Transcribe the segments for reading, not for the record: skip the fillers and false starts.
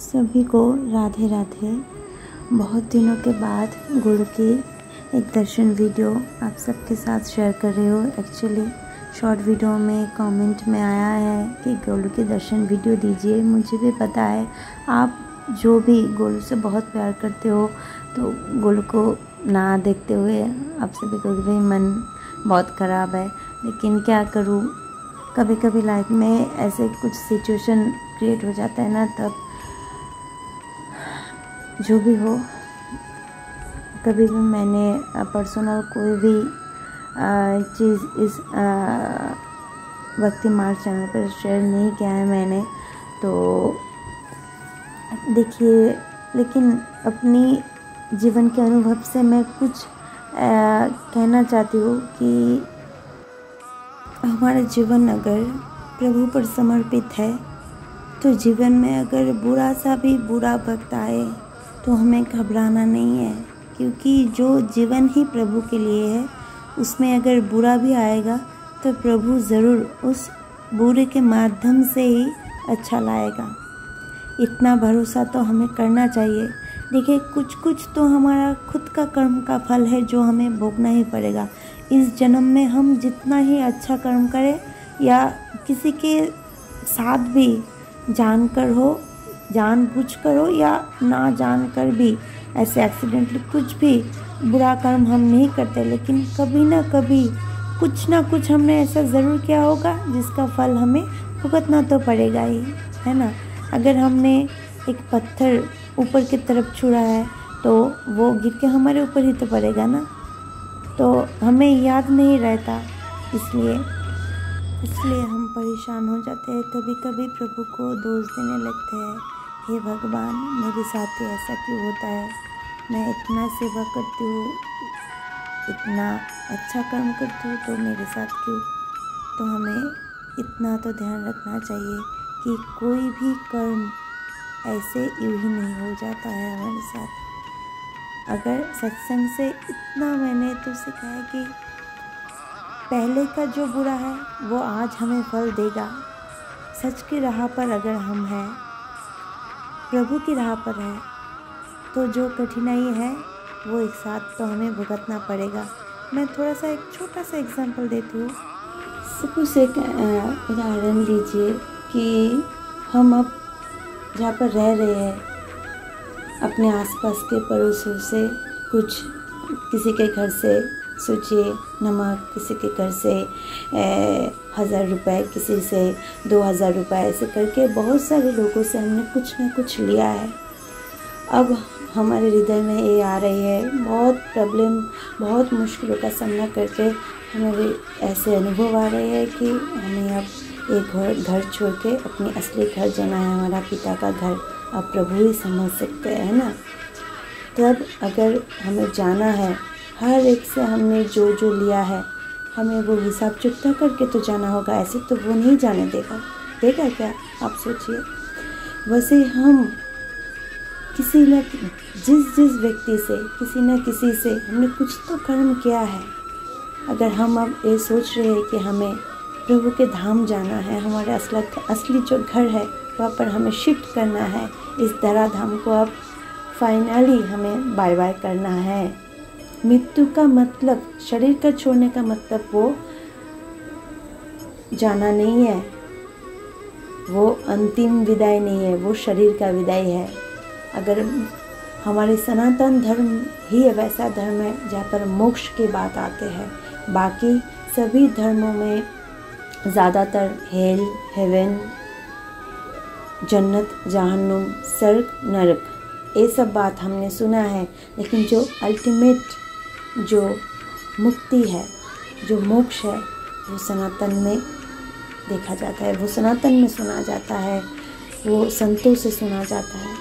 सभी को राधे राधे। बहुत दिनों के बाद गुरु की एक दर्शन वीडियो आप सबके साथ शेयर कर रही हूँ। एक्चुअली शॉर्ट वीडियो में कमेंट में आया है कि गुरु की दर्शन वीडियो दीजिए। मुझे भी पता है आप जो भी गुरु से बहुत प्यार करते हो, तो गुरु को ना देखते हुए आप सभी को भी मन बहुत ख़राब है। लेकिन क्या करूँ, कभी कभी लाइफ में ऐसे कुछ सिचुएशन क्रिएट हो जाता है ना, तब जो भी हो, कभी भी मैंने पर्सनल कोई भी चीज़ इस भक्ति मार्ग चैनल पर शेयर नहीं किया है मैंने। तो देखिए, लेकिन अपनी जीवन के अनुभव से मैं कुछ कहना चाहती हूँ कि हमारा जीवन अगर प्रभु पर समर्पित है, तो जीवन में अगर बुरा सा भी बुरा वक्त आए तो हमें घबराना नहीं है, क्योंकि जो जीवन ही प्रभु के लिए है उसमें अगर बुरा भी आएगा तो प्रभु ज़रूर उस बुरे के माध्यम से ही अच्छा लाएगा। इतना भरोसा तो हमें करना चाहिए। देखिए, कुछ तो हमारा खुद का कर्म का फल है जो हमें भोगना ही पड़ेगा। इस जन्म में हम जितना ही अच्छा कर्म करें या किसी के साथ भी जानकर हो, जानबूझकर हो या ना जानकर भी, ऐसे एक्सीडेंटली कुछ भी बुरा कर्म हम नहीं करते, लेकिन कभी ना कभी कुछ ना कुछ हमने ऐसा ज़रूर किया होगा जिसका फल हमें भुगतना तो पड़ेगा ही, है ना। अगर हमने एक पत्थर ऊपर की तरफ छुड़ा है तो वो गिर के हमारे ऊपर ही तो पड़ेगा ना, तो हमें याद नहीं रहता, इसलिए हम परेशान हो जाते हैं। कभी कभी प्रभु को दोष देने लगते हैं, हे भगवान मेरे साथ ही ऐसा क्यों होता है, मैं इतना सेवा करती हूँ, इतना अच्छा कर्म करती हूँ, तो मेरे साथ क्यों। तो हमें इतना तो ध्यान रखना चाहिए कि कोई भी कर्म ऐसे यूँ ही नहीं हो जाता है हमारे साथ। अगर सत्संग से इतना मैंने तो सीखा है कि पहले का जो बुरा है वो आज हमें फल देगा। सच की राह पर अगर हम हैं, प्रभु की राह पर है, तो जो कठिनाई है वो एक साथ तो हमें भुगतना पड़ेगा। मैं थोड़ा सा एक छोटा सा एग्जांपल देती हूँ। सपोज एक उदाहरण लीजिए कि हम अब जहाँ पर रह रहे हैं, अपने आसपास के पड़ोसियों से कुछ, किसी के घर से सोचिए नमक, किसी के घर से 1000 रुपये, किसी से 2000 रुपये, ऐसे करके बहुत सारे लोगों से हमने कुछ ना कुछ लिया है। अब हमारे हृदय में ये आ रही है, बहुत प्रॉब्लम, बहुत मुश्किलों का सामना करके हमारे ऐसे अनुभव आ रहे हैं कि हमें अब एक घर छोड़ के अपनी असली घर जाना है, हमारा पिता का घर। अब प्रभु ही समझ सकते हैं ना। तब अगर हमें जाना है, हर एक से हमने जो लिया है हमें वो हिसाब चुकता करके तो जाना होगा। ऐसे तो वो नहीं जाने देगा क्या, आप सोचिए। वैसे हम किसी न जिस व्यक्ति से, किसी न किसी से हमने कुछ तो कर्म किया है। अगर हम अब ये सोच रहे हैं कि हमें प्रभु के धाम जाना है, हमारे असली जो घर है वहाँ पर हमें शिफ्ट करना है, इस धराधाम को अब फाइनली हमें बाय बाय करना है। मृत्यु का मतलब, शरीर का छोड़ने का मतलब वो जाना नहीं है, वो अंतिम विदाई नहीं है, वो शरीर का विदाई है। अगर हमारे सनातन धर्म ही वैसा धर्म है जहाँ पर मोक्ष की बात आते हैं, बाकी सभी धर्मों में ज़्यादातर हेल, हेवन, जन्नत, जहन्नुम, स्वर्ग, नरक, ये सब बात हमने सुना है। लेकिन जो अल्टीमेट, जो मुक्ति है, जो मोक्ष है, वो सनातन में देखा जाता है, वो सनातन में सुना जाता है, वो संतों से सुना जाता है।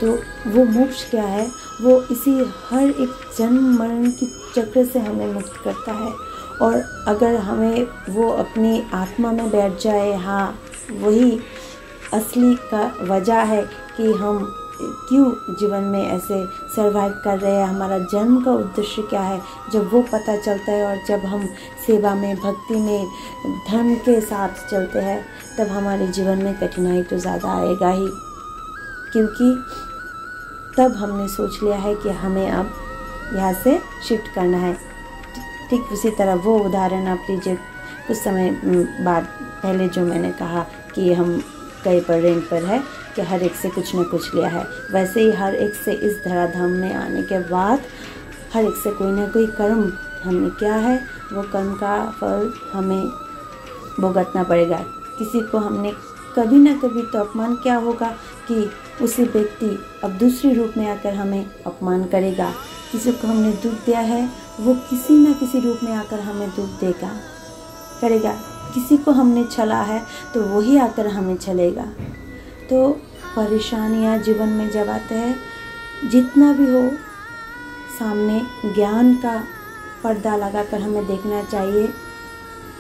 तो वो मोक्ष क्या है, वो इसी हर एक जन्म मरण की चक्र से हमें मुक्त करता है। और अगर हमें वो अपनी आत्मा में बैठ जाए, हाँ वही असली का वजह है कि हम क्यों जीवन में ऐसे सर्वाइव कर रहे हैं, हमारा जन्म का उद्देश्य क्या है, जब वो पता चलता है और जब हम सेवा में, भक्ति में, धर्म के साथ चलते हैं, तब हमारे जीवन में कठिनाई तो ज़्यादा आएगा ही। क्योंकि तब हमने सोच लिया है कि हमें अब यहाँ से शिफ्ट करना है। ठीक उसी तरह वो उदाहरण आप लीजिए, कुछ समय बाद पहले जो मैंने कहा कि हम कहीं पर रेंट पर है कि हर एक से कुछ न कुछ लिया है, वैसे ही हर एक से इस धराधाम में आने के बाद हर एक से कोई ना कोई कर्म हमने किया है, वो कर्म का फल हमें भुगतना पड़ेगा। किसी को हमने कभी ना कभी तो अपमान किया होगा कि उसी व्यक्ति अब दूसरे रूप में आकर हमें अपमान करेगा। किसी को हमने दुख दिया है, वो किसी न किसी रूप में आकर हमें दुख करेगा। किसी को हमने छला है तो वही आकर हमें छलेगा। तो परेशानियाँ जीवन में जब आते हैं, जितना भी हो सामने ज्ञान का पर्दा लगाकर हमें देखना चाहिए।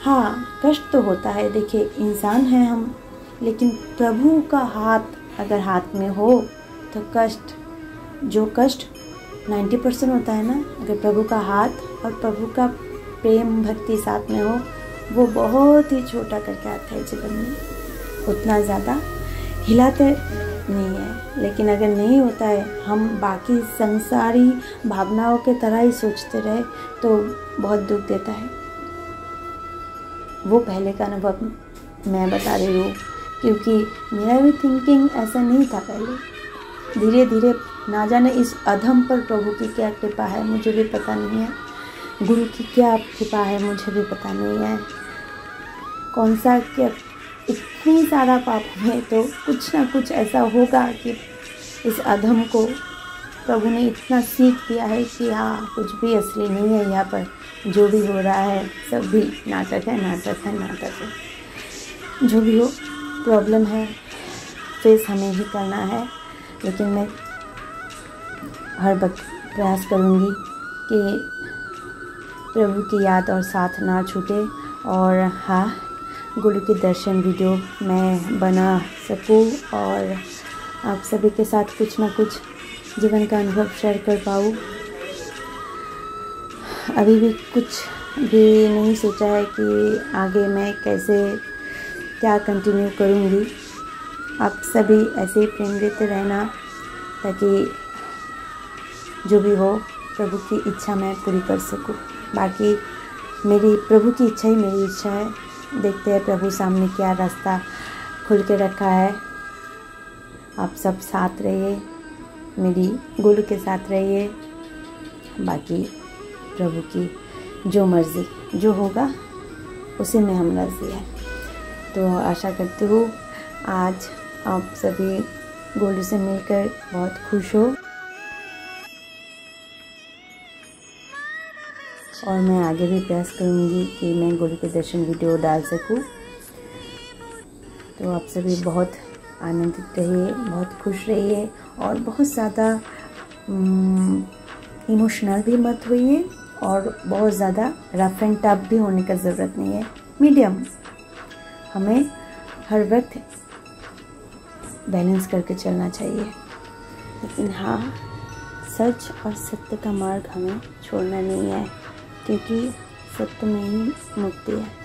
हाँ, कष्ट तो होता है, देखिए इंसान हैं हम, लेकिन प्रभु का हाथ अगर हाथ में हो तो जो कष्ट 90% होता है ना, अगर प्रभु का हाथ और प्रभु का प्रेम भक्ति साथ में हो, वो बहुत ही छोटा करके आता है जीवन में, उतना ज़्यादा हिलाते नहीं है। लेकिन अगर नहीं होता है, हम बाकी संसारी भावनाओं के तरह ही सोचते रहे तो बहुत दुख देता है। वो पहले का अनुभव मैं बता रही हूँ, क्योंकि मेरा भी थिंकिंग ऐसा नहीं था पहले। धीरे धीरे ना जाने इस अधम पर प्रभु की क्या कृपा है मुझे भी पता नहीं है, गुरु की क्या कृपा है मुझे भी पता नहीं है, कौन सा क्या इतनी सारा पाप है तो कुछ ना कुछ ऐसा होगा कि इस अधम को प्रभु ने इतना सीख दिया है कि हाँ, कुछ भी असली नहीं है यहाँ पर, जो भी हो रहा है सब भी नाटक है। जो भी हो, प्रॉब्लम है, फेस हमें ही करना है। लेकिन मैं हर वक्त प्रयास करूँगी कि प्रभु की याद और साथ ना छूटे। और हाँ, गुरु के दर्शन वीडियो मैं बना सकूँ और आप सभी के साथ कुछ ना कुछ जीवन का अनुभव शेयर कर पाऊँ। अभी भी कुछ भी नहीं सोचा है कि आगे मैं कैसे क्या कंटिन्यू करूँगी। आप सभी ऐसे ही प्रेम देते रहना, ताकि जो भी हो प्रभु की इच्छा मैं पूरी कर सकूँ। बाकी मेरी प्रभु की इच्छा ही मेरी इच्छा है। देखते हैं प्रभु सामने क्या रास्ता खुल के रखा है। आप सब साथ रहिए, मेरी गुरु के साथ रहिए। बाकी प्रभु की जो मर्ज़ी जो होगा उसी में हम राज़ी है। तो आशा करती हूँ आज आप सभी गुरु से मिलकर बहुत खुश हो, और मैं आगे भी प्रयास करूँगी कि मैं गुरु के दर्शन वीडियो डाल सकूँ। तो आप सभी बहुत आनंदित रहिए, बहुत खुश रहिए, और बहुत ज़्यादा इमोशनल भी मत होइए, और बहुत ज़्यादा रफ एंड टफ भी होने का ज़रूरत नहीं है। मीडियम, हमें हर वक्त बैलेंस करके चलना चाहिए। लेकिन हाँ, सच और सत्य का मार्ग हमें छोड़ना नहीं है, क्योंकि सत्य में ही मुक्ति है।